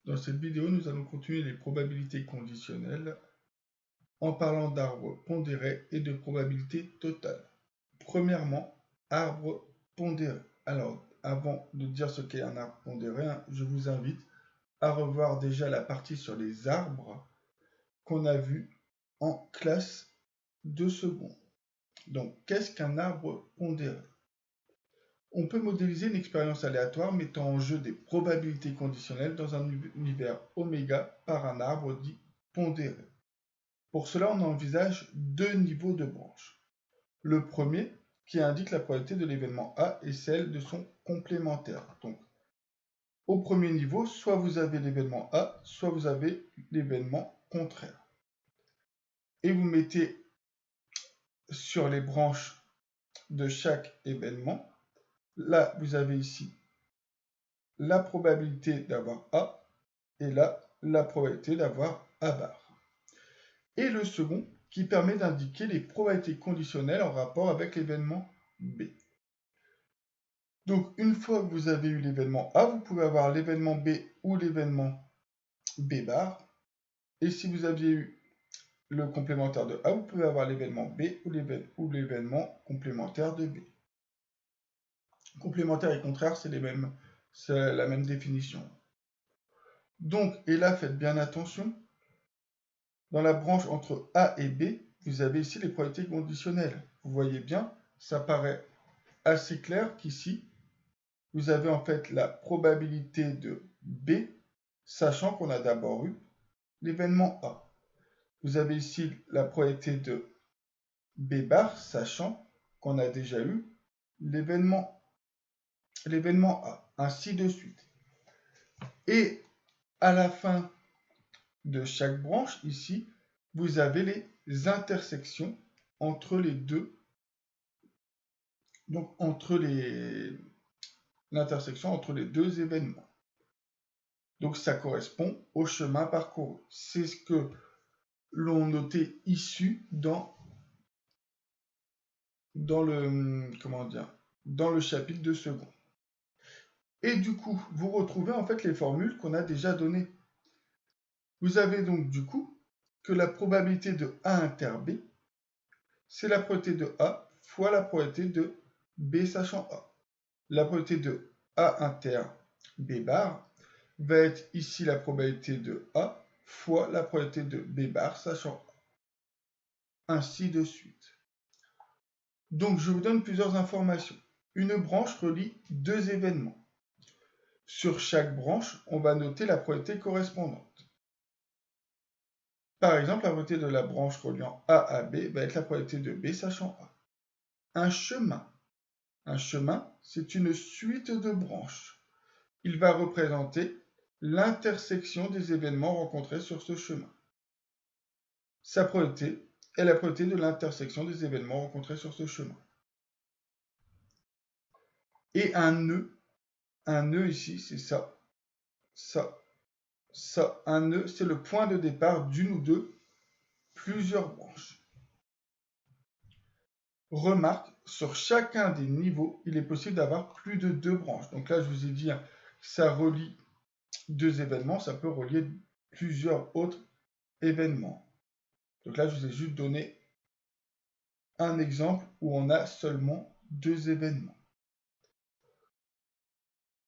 Dans cette vidéo, nous allons continuer les probabilités conditionnelles en parlant d'arbres pondérés et de probabilité totale. Premièrement, arbre pondéré. Alors, avant de dire ce qu'est un arbre pondéré, je vous invite à revoir déjà la partie sur les arbres qu'on a vu en classe de seconde. Donc, qu'est-ce qu'un arbre pondéré? On peut modéliser une expérience aléatoire mettant en jeu des probabilités conditionnelles dans un univers oméga par un arbre dit pondéré. Pour cela, on envisage deux niveaux de branches. Le premier, qui indique la probabilité de l'événement A et celle de son complémentaire. Donc, au premier niveau, soit vous avez l'événement A, soit vous avez l'événement contraire. Et vous mettez sur les branches de chaque événement. Là, vous avez ici la probabilité d'avoir A et là, la probabilité d'avoir A bar. Et le second, qui permet d'indiquer les probabilités conditionnelles en rapport avec l'événement B. Donc, une fois que vous avez eu l'événement A, vous pouvez avoir l'événement B ou l'événement B bar. Et si vous aviez eu le complémentaire de A, vous pouvez avoir l'événement B ou l'événement complémentaire de B. Complémentaire et contraire, c'est la même définition. Donc, et là, faites bien attention. Dans la branche entre A et B, vous avez ici les probabilités conditionnelles. Vous voyez bien, ça paraît assez clair qu'ici, vous avez en fait la probabilité de B, sachant qu'on a d'abord eu l'événement A. Vous avez ici la probabilité de B bar, sachant qu'on a déjà eu l'événement A, ainsi de suite. Et à la fin de chaque branche, ici, vous avez les intersections entre les deux. Donc, l'intersection entre les deux événements. Donc, ça correspond au chemin parcouru. C'est ce que l'on notait issu dans le chapitre de second. Et du coup, vous retrouvez en fait les formules qu'on a déjà données. Vous avez donc du coup que la probabilité de A inter B, c'est la probabilité de A fois la probabilité de B sachant A. La probabilité de A inter B bar va être ici la probabilité de A fois la probabilité de B bar sachant A. Ainsi de suite. Donc je vous donne plusieurs informations. Une branche relie deux événements. Sur chaque branche, on va noter la probabilité correspondante. Par exemple, la probabilité de la branche reliant A à B va être la probabilité de B sachant A. Un chemin. Un chemin, c'est une suite de branches. Il va représenter l'intersection des événements rencontrés sur ce chemin. Sa probabilité est la probabilité de l'intersection des événements rencontrés sur ce chemin. Et un nœud ici, c'est ça, ça, ça. Un nœud, c'est le point de départ d'une ou de plusieurs branches. Remarque, sur chacun des niveaux, il est possible d'avoir plus de deux branches. Donc là, je vous ai dit, ça relie deux événements, ça peut relier plusieurs autres événements. Donc là, je vous ai juste donné un exemple où on a seulement deux événements.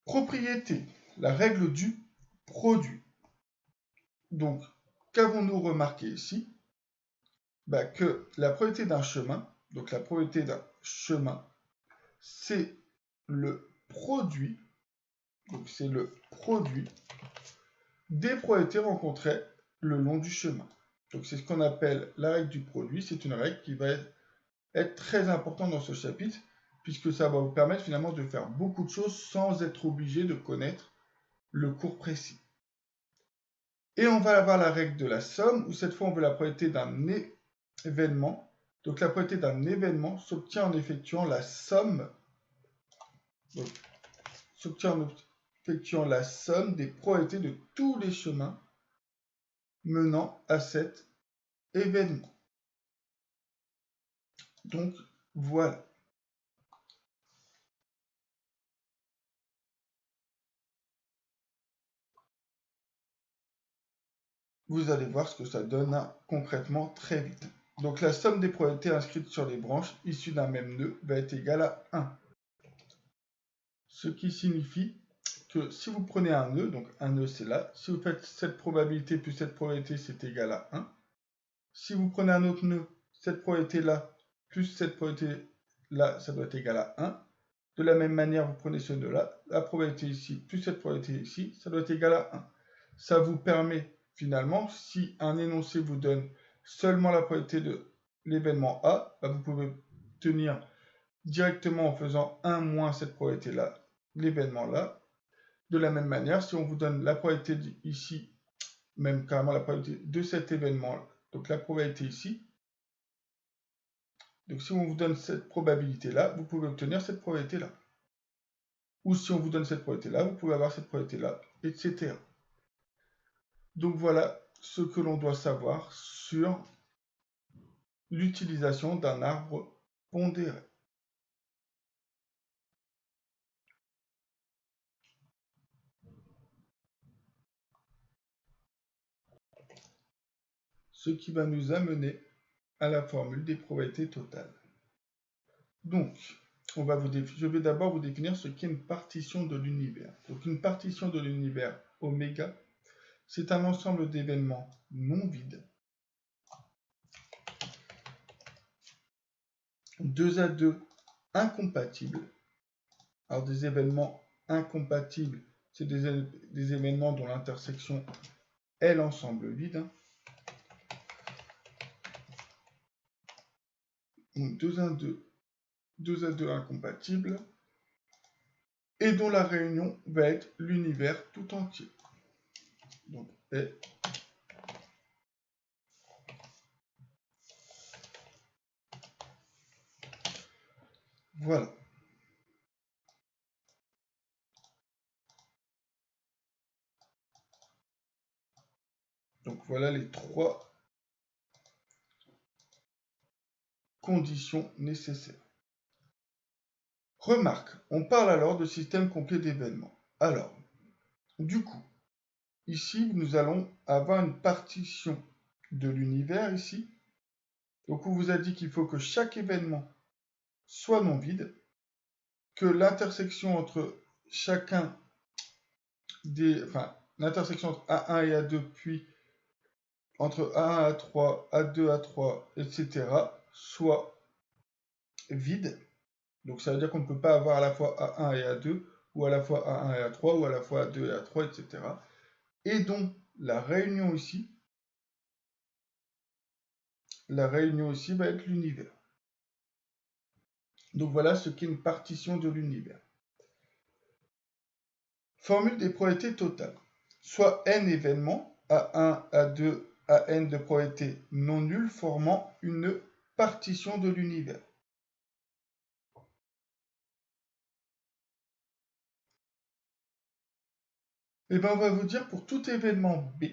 Propriété, la règle du produit. Donc, qu'avons-nous remarqué ici? Que la probabilité d'un chemin, donc la probabilité d'un chemin, c'est le produit, donc c'est le produit des probabilités rencontrées le long du chemin. Donc c'est ce qu'on appelle la règle du produit. C'est une règle qui va être très importante dans ce chapitre, puisque ça va vous permettre finalement de faire beaucoup de choses sans être obligé de connaître le cours précis. Et on va avoir la règle de la somme, où cette fois on veut la probabilité d'un événement. Donc la probabilité d'un événement s'obtient en effectuant la somme. Donc, s'obtient en effectuant la somme des probabilités de tous les chemins menant à cet événement. Donc voilà. vous allez voir ce que ça donne concrètement très vite. Donc la somme des probabilités inscrites sur les branches issues d'un même nœud va être égale à 1. Ce qui signifie que si vous prenez un nœud, donc un nœud c'est là, si vous faites cette probabilité plus cette probabilité, c'est égal à 1. Si vous prenez un autre nœud, cette probabilité là plus cette probabilité là, ça doit être égal à 1. De la même manière, vous prenez ce nœud là, la probabilité ici plus cette probabilité ici, ça doit être égal à 1. Ça vous permet finalement, si un énoncé vous donne seulement la probabilité de l'événement A, vous pouvez obtenir directement en faisant 1 moins cette probabilité là, l'événement là. De la même manière, si on vous donne la probabilité ici, même carrément la probabilité de cet événement, donc la probabilité ici, donc si on vous donne cette probabilité-là, vous pouvez obtenir cette probabilité-là. Ou si on vous donne cette probabilité-là, vous pouvez avoir cette probabilité-là, etc. Donc voilà ce que l'on doit savoir sur l'utilisation d'un arbre pondéré. Ce qui va nous amener à la formule des probabilités totales. Donc, je vais d'abord vous définir ce qu'est une partition de l'univers. Donc, une partition de l'univers oméga, c'est un ensemble d'événements non vides, 2 à 2 incompatibles. Alors, des événements incompatibles, c'est des événements dont l'intersection est l'ensemble vide. Donc, 2 à 2 incompatibles, et dont la réunion va être l'univers tout entier. Donc, voilà. Donc voilà les 3 conditions nécessaires. Remarque, on parle alors de système complet d'événements. Alors, du coup, ici, nous allons avoir une partition de l'univers ici. Donc, on vous a dit qu'il faut que chaque événement soit non vide, que l'intersection entre chacun l'intersection entre A1 et A2, puis entre A1 et A3, A2, A3, etc., soit vide. Donc ça veut dire qu'on ne peut pas avoir à la fois A1 et A2, ou à la fois A1 et A3, ou à la fois A2 et A3, etc. Et donc la réunion ici va être l'univers. Donc voilà ce qu'est une partition de l'univers. Formule des probabilités totales. Soit n événements, A1, A2, AN de probabilités non nulles formant une partition de l'univers. Et bien on va vous dire pour tout événement B,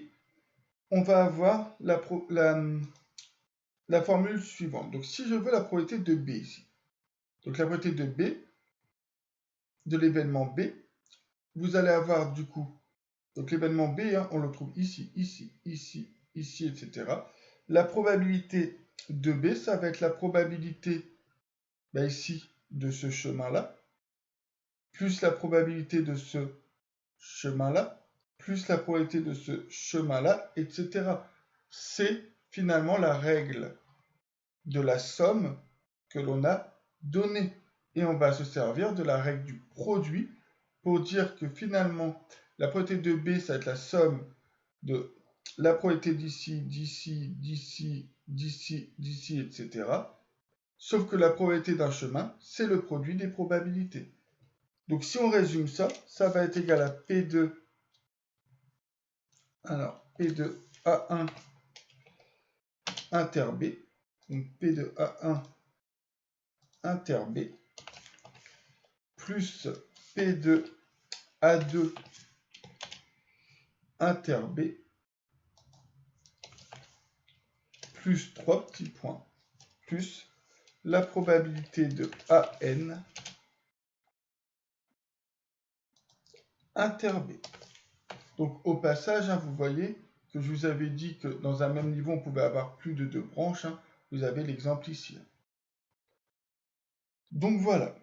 on va avoir la formule suivante. Donc si je veux la probabilité de B ici, donc la probabilité de B, de l'événement B, vous allez avoir du coup, donc l'événement B, on le trouve ici, ici, ici, ici, etc. La probabilité de B, ça va être la probabilité ici de ce chemin-là, plus la probabilité de ce chemin-là, plus la probabilité de ce chemin-là, etc. C'est finalement la règle de la somme que l'on a donnée. Et on va se servir de la règle du produit pour dire que finalement, la probabilité de B, ça va être la somme de la probabilité d'ici, d'ici, d'ici, d'ici, d'ici, etc. Sauf que la probabilité d'un chemin, c'est le produit des probabilités. Donc si on résume ça, ça va être égal à P2. Alors, P2 A1 inter B. Donc P2 A1 inter B plus P2 A2 inter B plus 3 petits points plus la probabilité de AN inter B. Donc au passage, vous voyez que je vous avais dit que dans un même niveau, on pouvait avoir plus de 2 branches. Hein. Vous avez l'exemple ici. Donc voilà.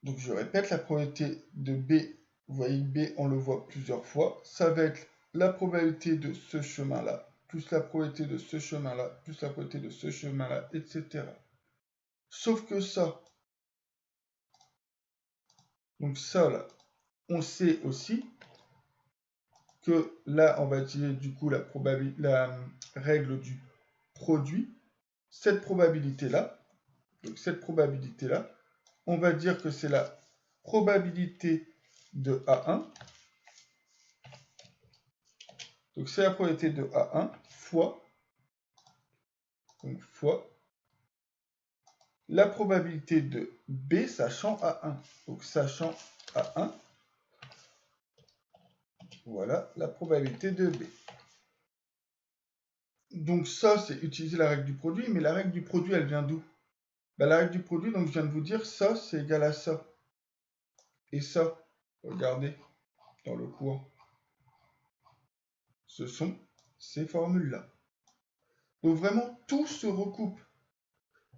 Donc je répète, la probabilité de B, vous voyez B, on le voit plusieurs fois. Ça va être la probabilité de ce chemin-là, plus la probabilité de ce chemin-là, plus la probabilité de ce chemin-là, etc. Sauf que ça, donc ça là, on sait aussi que là, on va utiliser du coup la règle du produit. Cette probabilité-là, donc cette probabilité-là, on va dire que c'est la probabilité de A1. Donc c'est la probabilité de A1 fois la probabilité de B sachant A1. Donc sachant A1, voilà la probabilité de B. Donc ça, c'est utiliser la règle du produit, mais la règle du produit, elle vient d'où? Ben, la règle du produit, donc je viens de vous dire, ça, c'est égal à ça. Et ça, regardez, dans le cours, ce sont ces formules-là. Donc vraiment, tout se recoupe.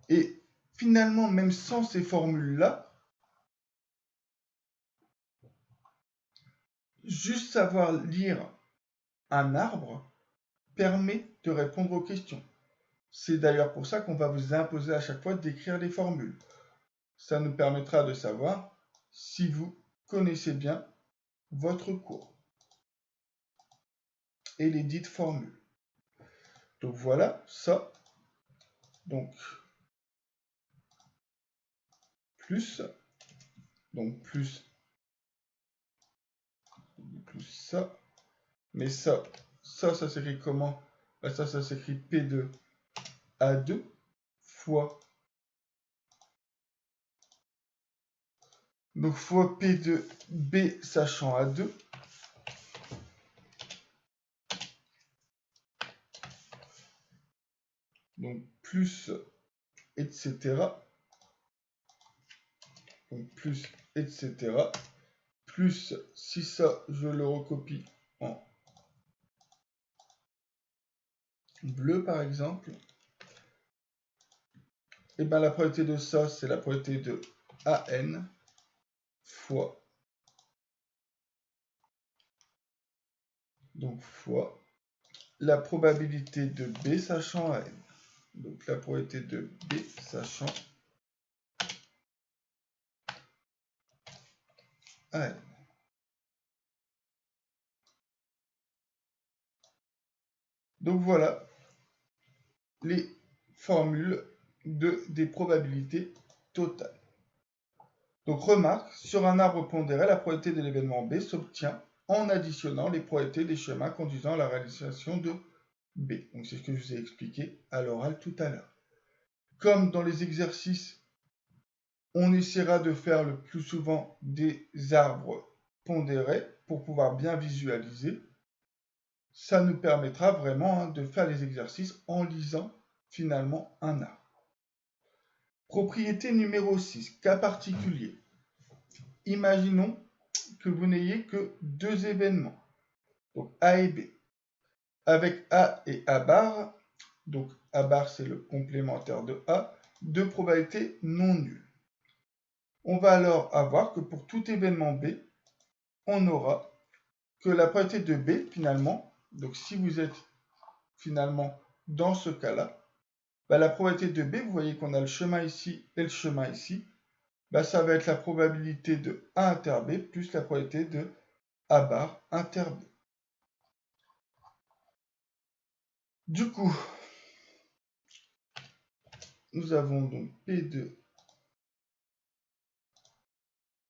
Et finalement, même sans ces formules-là, juste savoir lire un arbre permet de répondre aux questions. C'est d'ailleurs pour ça qu'on va vous imposer à chaque fois d'écrire les formules. Ça nous permettra de savoir si vous connaissez bien votre cours et les dites formules. Donc voilà, ça. Donc plus ça. Mais ça s'écrit comment? Ça s'écrit P2 A2 fois. Donc fois P2 B sachant A2. Donc plus, etc. Donc plus, etc. Plus, si ça, je le recopie en bleu par exemple, et bien la probabilité de ça, c'est la probabilité de AN fois, donc fois la probabilité de B sachant AN. Donc la probabilité de B sachant AN. Donc voilà les formules des probabilités totales. Donc remarque, sur un arbre pondéré, la probabilité de l'événement B s'obtient en additionnant les probabilités des chemins conduisant à la réalisation de B. Donc c'est ce que je vous ai expliqué à l'oral tout à l'heure. Comme dans les exercices, on essaiera de faire le plus souvent des arbres pondérés pour pouvoir bien visualiser. Ça nous permettra vraiment de faire les exercices en lisant finalement un arbre. Propriété numéro 6, cas particulier. Imaginons que vous n'ayez que 2 événements, donc A et B. Avec A et A bar, donc A bar c'est le complémentaire de A, 2 probabilités non nulles. On va alors avoir que pour tout événement B, on aura que la probabilité de B finalement, donc si vous êtes finalement dans ce cas-là, la probabilité de B, vous voyez qu'on a le chemin ici et le chemin ici, ça va être la probabilité de A inter B plus la probabilité de A bar inter B. Du coup, nous avons donc P de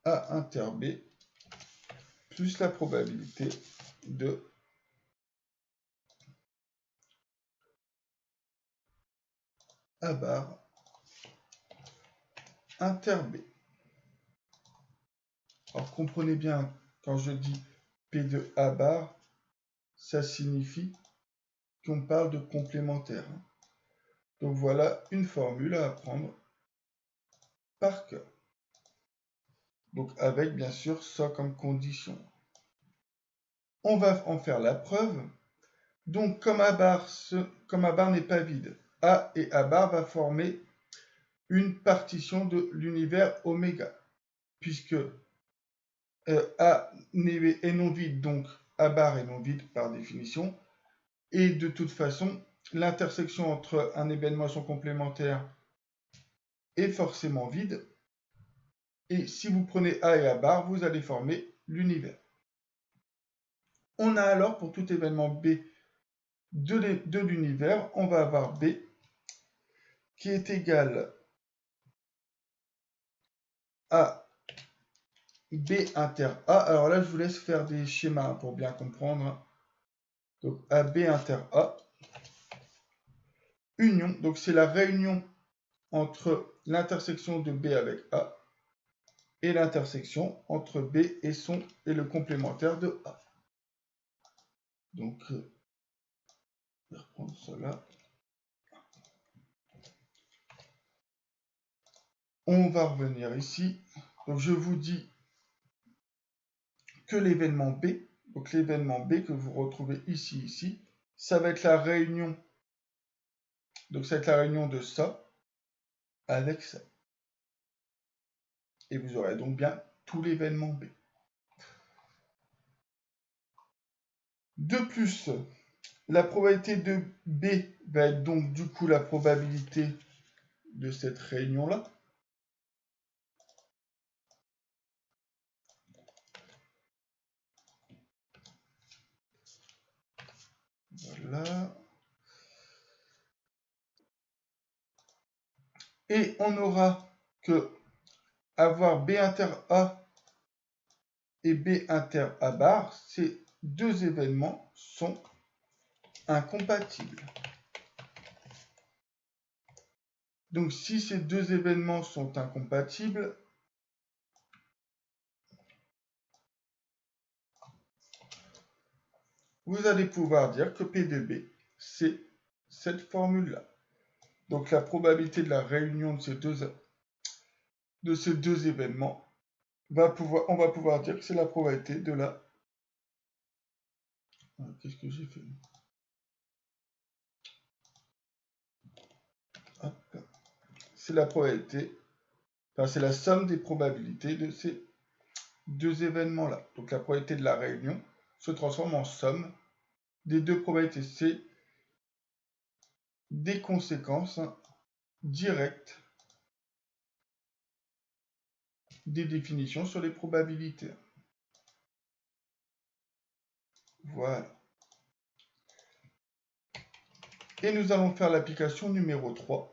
A inter B plus la probabilité de A bar inter B. Alors comprenez bien, quand je dis P de A bar, ça signifie qu'on parle de complémentaire. Donc voilà une formule à apprendre par cœur. Donc avec bien sûr ça comme condition. on va en faire la preuve. Donc, comme A bar n'est pas vide, A et A bar va former une partition de l'univers oméga, puisque A est non vide, donc A bar est non vide par définition, et de toute façon, l'intersection entre un événement et son complémentaire est forcément vide, et si vous prenez A et A bar, vous allez former l'univers. On a alors pour tout événement B de l'univers, on va avoir B qui est égal à B inter A. Alors là, je vous laisse faire des schémas pour bien comprendre. Donc AB inter A, union, donc c'est la réunion entre l'intersection de B avec A et l'intersection entre B et le complémentaire de A. Donc, je vais reprendre ça là. On va revenir ici. Donc je vous dis que l'événement B, donc l'événement B que vous retrouvez ici, ça va être la réunion. Donc ça va être la réunion de ça avec ça. Et vous aurez donc bien tout l'événement B. De plus, la probabilité de B va être donc du coup la probabilité de cette réunion-là. Voilà. Et on aura que avoir B inter A et B inter A bar, ces deux événements sont incompatibles. Donc si ces deux événements sont incompatibles, vous allez pouvoir dire que P de B, c'est cette formule-là. Donc la probabilité de la réunion de ces deux événements, on va pouvoir dire que c'est la probabilité de la... Qu'est-ce que j'ai fait? C'est la probabilité, enfin c'est la somme des probabilités de ces deux événements-là. Donc la probabilité de la réunion se transforme en somme des deux probabilités. C'est des conséquences directes des définitions sur les probabilités. Voilà. Et nous allons faire l'application numéro 3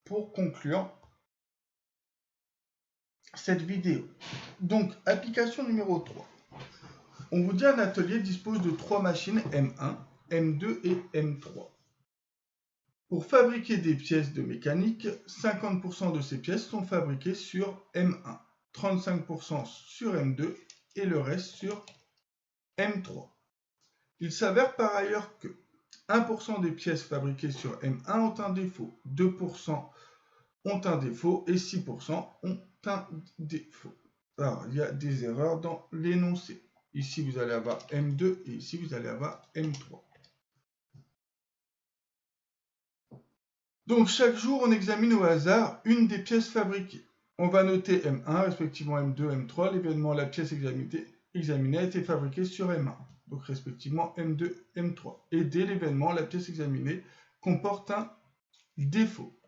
pour conclure cette vidéo. Donc, application numéro 3. On vous dit un atelier dispose de 3 machines M1, M2 et M3. Pour fabriquer des pièces de mécanique, 50% de ces pièces sont fabriquées sur M1, 35% sur M2 et le reste sur M3. Il s'avère par ailleurs que 1% des pièces fabriquées sur M1 ont un défaut, 2% ont un défaut et 6% ont un défaut. Alors, il y a des erreurs dans l'énoncé. Ici, vous allez avoir M2 et ici, vous allez avoir M3. Donc, chaque jour, on examine au hasard une des pièces fabriquées. On va noter M1, respectivement M2, M3. L'événement, la pièce examinée a été fabriquée sur M1, donc respectivement M2, M3. Et dès l'événement, la pièce examinée comporte un défaut.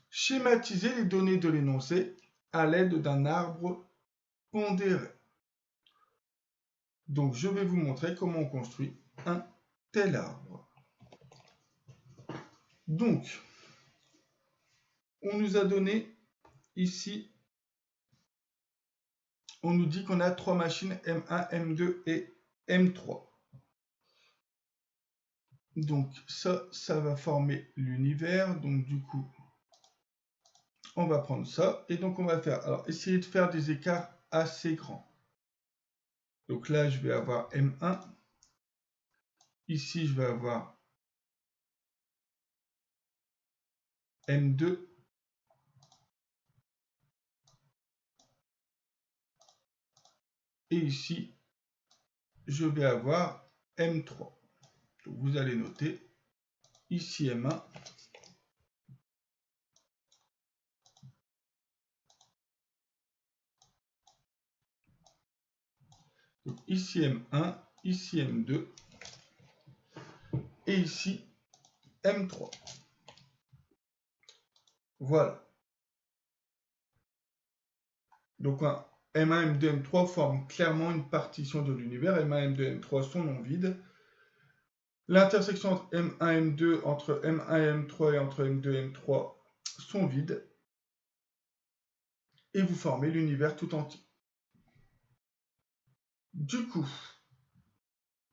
Schématiser les données de l'énoncé à l'aide d'un arbre pondéré. Donc, je vais vous montrer comment on construit un tel arbre. Donc, on nous a donné ici, on nous dit qu'on a 3 machines M1, M2 et M3. Donc, ça va former l'univers. Donc, du coup, on va prendre ça. Et donc, on va faire, alors, essayer de faire des écarts assez grands. Donc là, je vais avoir M1. Ici, je vais avoir M2. Et ici, je vais avoir M3. Donc vous allez noter ici M1. Donc ici M1, ici M2 et ici M3. Voilà. Donc M1, M2, M3 forment clairement une partition de l'univers. M1, M2, M3 sont non vides. L'intersection entre M1, M2, entre M1 et M3 et entre M2 et M3 sont vides. Et vous formez l'univers tout entier. Du coup,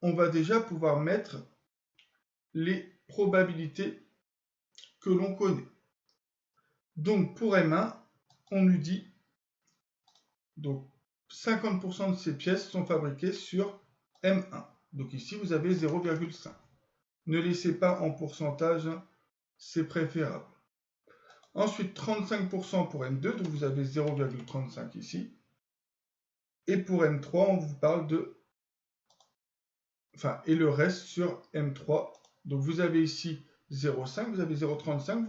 on va déjà pouvoir mettre les probabilités que l'on connaît. Donc pour M1, on nous dit donc 50% de ces pièces sont fabriquées sur M1. Donc ici, vous avez 0,5. Ne laissez pas en pourcentage, c'est préférable. Ensuite, 35% pour M2, donc vous avez 0,35 ici. Et pour M3, on vous parle de... Enfin, et le reste sur M3. Donc vous avez ici 0,5, vous avez 0,35,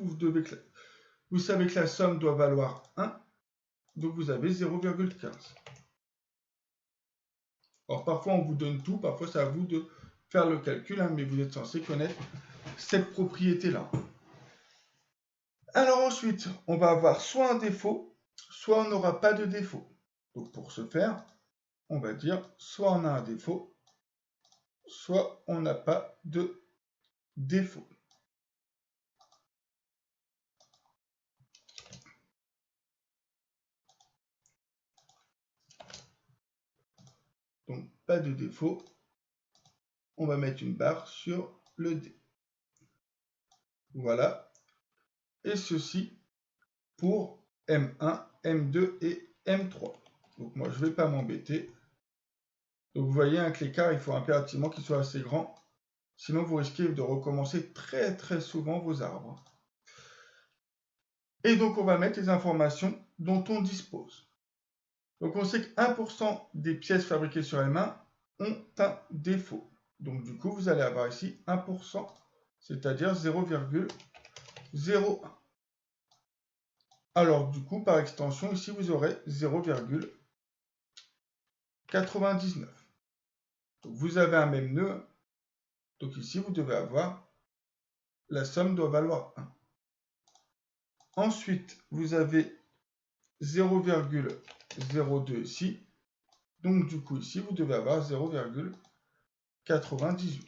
vous savez que la somme doit valoir 1, donc vous avez 0,15. Alors parfois on vous donne tout, parfois c'est à vous de faire le calcul, mais vous êtes censé connaître cette propriété-là. Alors ensuite, on va avoir soit un défaut, soit on n'aura pas de défaut. Donc pour ce faire, on va dire soit on a un défaut, soit on n'a pas de défaut. Donc pas de défaut, on va mettre une barre sur le D. Voilà. Et ceci pour M1, M2 et M3. Donc moi, je ne vais pas m'embêter. Donc vous voyez que l'écart, il faut impérativement qu'il soit assez grand. Sinon, vous risquez de recommencer très très souvent vos arbres. Et donc, on va mettre les informations dont on dispose. Donc on sait que 1% des pièces fabriquées sur M1 ont un défaut. Donc du coup, vous allez avoir ici 1%, c'est-à-dire 0,01. Alors du coup, par extension, ici, vous aurez 0,99. Donc vous avez un même nœud. Donc ici, vous devez avoir, la somme doit valoir 1. Ensuite, vous avez 0,02 ici. Donc du coup, ici, vous devez avoir 0,98.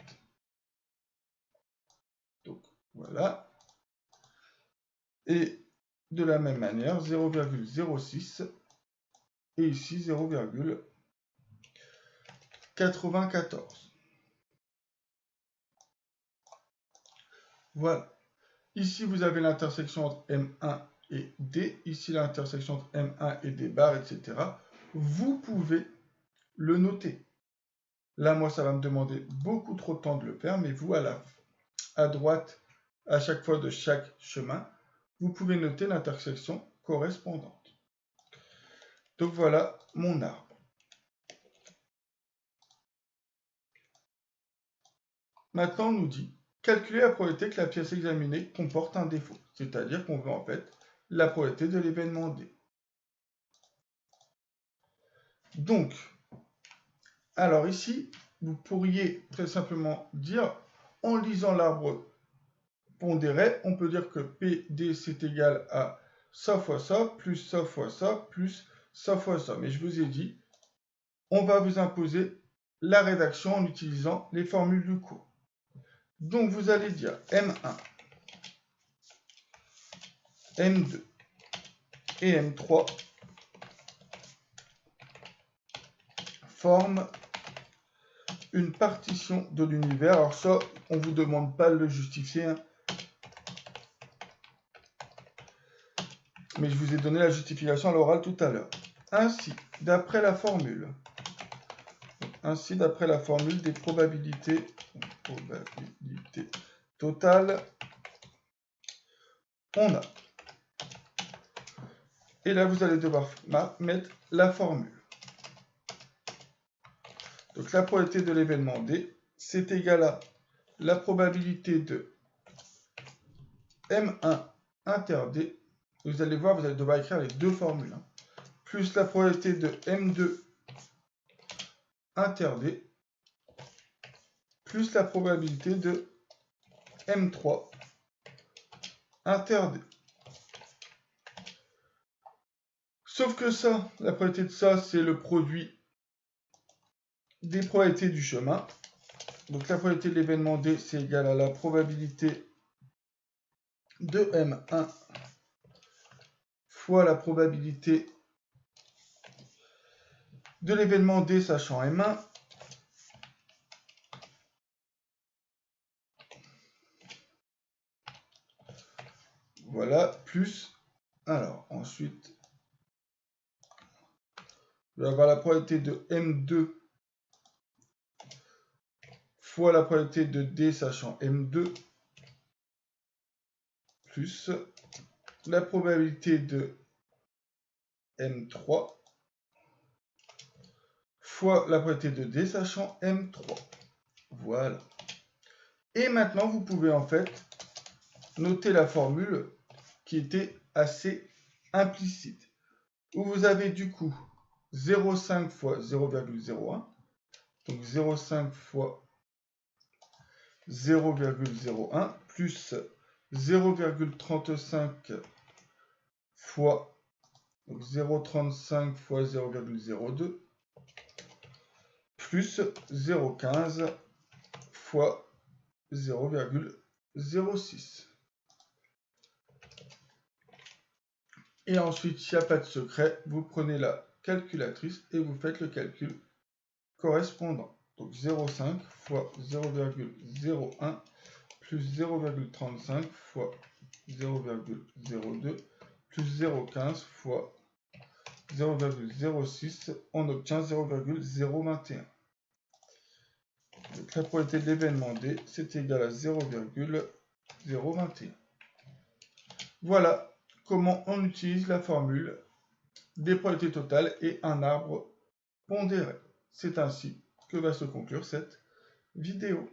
Donc voilà. Et de la même manière, 0,06 et ici 0,94. Voilà. Ici, vous avez l'intersection entre M1 et D. Ici, l'intersection entre M1 et D bar, etc. Vous pouvez le noter. Là, moi, ça va me demander beaucoup trop de temps de le faire, mais vous, à droite, à chaque fois de chaque chemin, vous pouvez noter l'intersection correspondante. Donc voilà mon arbre. Maintenant, on nous dit calculer la probabilité que la pièce examinée comporte un défaut. C'est-à-dire qu'on veut en fait la probabilité de l'événement D. Donc, alors ici, vous pourriez très simplement dire, en lisant l'arbre pondéré, on peut dire que PD c'est égal à ça fois ça, plus ça fois ça, plus ça fois ça. Mais je vous ai dit, on va vous imposer la rédaction en utilisant les formules du cours. Donc vous allez dire M1, M2 et M3 forment une partition de l'univers. Alors ça, on ne vous demande pas de le justifier, hein. Mais je vous ai donné la justification à l'oral tout à l'heure. Ainsi, d'après la formule des probabilités totales, on a. Et là, vous allez devoir mettre la formule. Donc la probabilité de l'événement D, c'est égal à la probabilité de M1 inter D. Vous allez voir, vous allez devoir écrire les deux formules. Plus la probabilité de M2 inter D, plus la probabilité de M3 inter D. Sauf que ça, la probabilité de ça, c'est le produit des probabilités du chemin. Donc la probabilité de l'événement D, c'est égal à la probabilité de M1 fois la probabilité de l'événement D sachant M1. Voilà, plus, alors ensuite, je vais avoir la probabilité de M2 fois la probabilité de D sachant M2, plus la probabilité de M3 fois la probabilité de D sachant M3. Voilà. Et maintenant, vous pouvez en fait noter la formule qui était assez implicite, où vous avez du coup 0,5 fois 0,01, donc 0,5 fois 0,01 plus 0,35 fois 0,35 fois 0,02 plus 0,15 fois 0,06. Et ensuite, il n'y a pas de secret, vous prenez la calculatrice et vous faites le calcul correspondant. Donc 0,5 fois 0,01 plus 0,35 fois 0,02 plus 0,15 fois 0,06, on obtient 0,021. Donc la probabilité de l'événement D, c'est égal à 0,021. Voilà comment on utilise la formule des probabilités totales et un arbre pondéré. C'est ainsi que va se conclure cette vidéo.